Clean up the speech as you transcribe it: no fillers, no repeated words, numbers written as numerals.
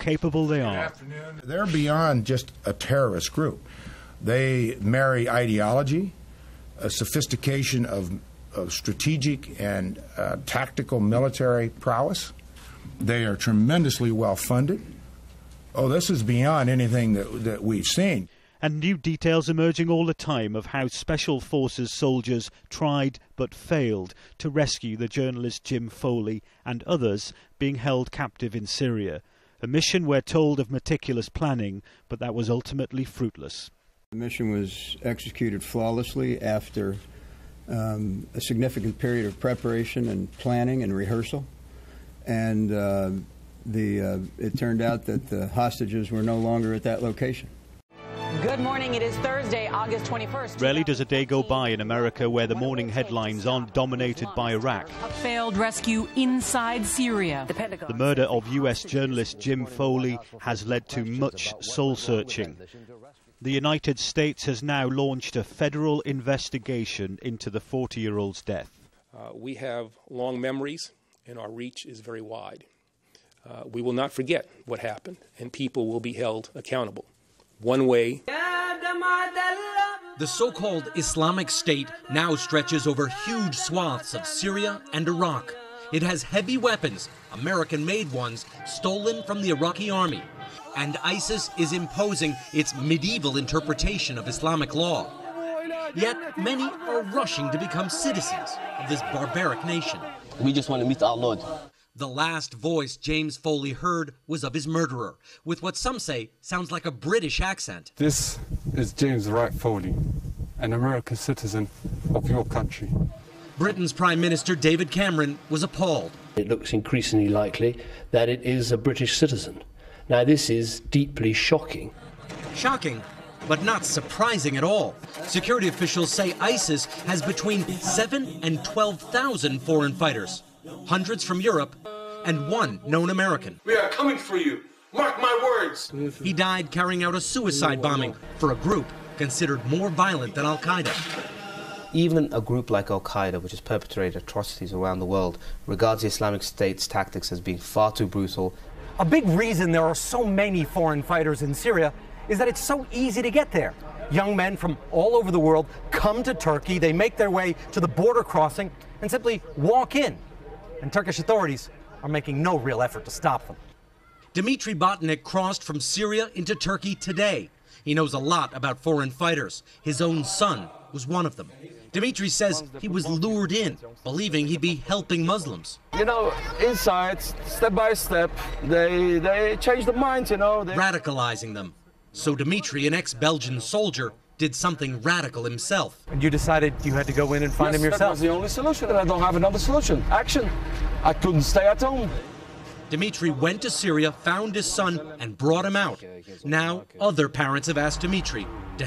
capable they are. They're beyond just a terrorist group. They marry ideology, a sophistication of strategic and tactical military prowess. They are tremendously well funded. Oh, this is beyond anything that we've seen. And new details emerging all the time of how Special Forces soldiers tried but failed to rescue the journalist James Foley and others being held captive in Syria. A mission, we're told, of meticulous planning, but that was ultimately fruitless. The mission was executed flawlessly after a significant period of preparation and planning and rehearsal. And it turned out that the hostages were no longer at that location. Good morning. It is Thursday, August 21st. Rarely does a day go by in America where the morning headlines aren't dominated by Iraq. A failed rescue inside Syria. The murder of US journalist James Foley has led to much soul-searching. The United States has now launched a federal investigation into the 40-year-old's death. We have long memories, and our reach is very wide. We will not forget what happened, and people will be held accountable. One way. The so-called Islamic State now stretches over huge swaths of Syria and Iraq. It has heavy weapons, American-made ones, stolen from the Iraqi army. And ISIS is imposing its medieval interpretation of Islamic law. Yet many are rushing to become citizens of this barbaric nation. We just want to meet our Lord. The last voice James Foley heard was of his murderer, with what some say sounds like a British accent. This is James Wright Foley, an American citizen of your country. Britain's Prime Minister David Cameron was appalled. It looks increasingly likely that it is a British citizen. Now, this is deeply shocking. Shocking, but not surprising at all. Security officials say ISIS has between 7,000 and 12,000 foreign fighters. Hundreds from Europe, and one known American. We are coming for you. Mark my words. He died carrying out a suicide bombing for a group considered more violent than Al-Qaeda. Even a group like Al-Qaeda, which has perpetrated atrocities around the world, regards the Islamic State's tactics as being far too brutal. A big reason there are so many foreign fighters in Syria is that it's so easy to get there. Young men from all over the world come to Turkey, they make their way to the border crossing and simply walk in. And Turkish authorities are making no real effort to stop them. Dmitry Botnik crossed from Syria into Turkey today. He knows a lot about foreign fighters. His own son was one of them. Dmitry says he was lured in, believing he'd be helping Muslims. You know, inside, step by step, they change their minds, you know. Radicalizing them. So Dmitry, an ex-Belgian soldier, did something radical himself. And you decided you had to go in and find him yourself? That was the only solution, and I don't have another solution. Action. I couldn't stay at home. Dmitry went to Syria, found his son, and brought him out. Now, other parents have asked Dmitry to